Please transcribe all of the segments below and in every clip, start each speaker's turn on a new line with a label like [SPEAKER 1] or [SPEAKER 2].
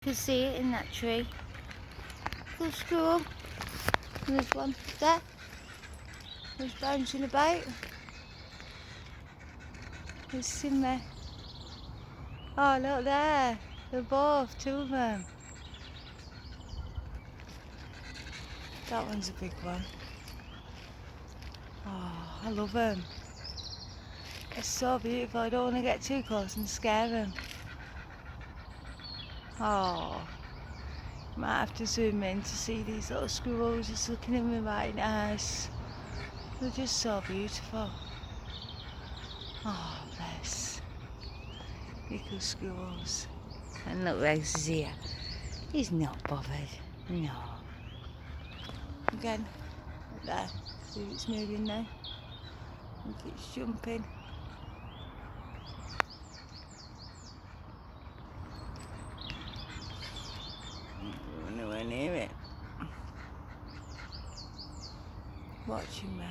[SPEAKER 1] You can see it in that tree. Good squirrel. And there's one there. He's bouncing about. There's some there. Oh, look there. They're both, two of them. That one's a big one. Oh, I love them. It's so beautiful. I don't want to get too close and scare them. Oh, might have to zoom in to see these little squirrels just looking at me right nice. They're just so beautiful. Oh, bless. Little squirrels. And look, Rex is here. He's not bothered. No. Again, look there. See if it's moving now. Look, it's jumping. We're nowhere near it. Watching me.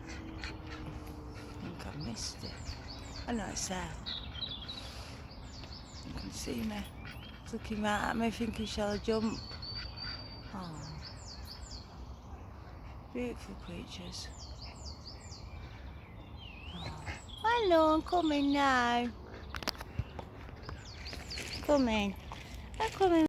[SPEAKER 1] I think I missed it. I know it's there. You can see me. It's looking right at me thinking, shall I jump? Oh. Beautiful creatures. Oh. Hello, I'm coming now. Come in. I'm coming.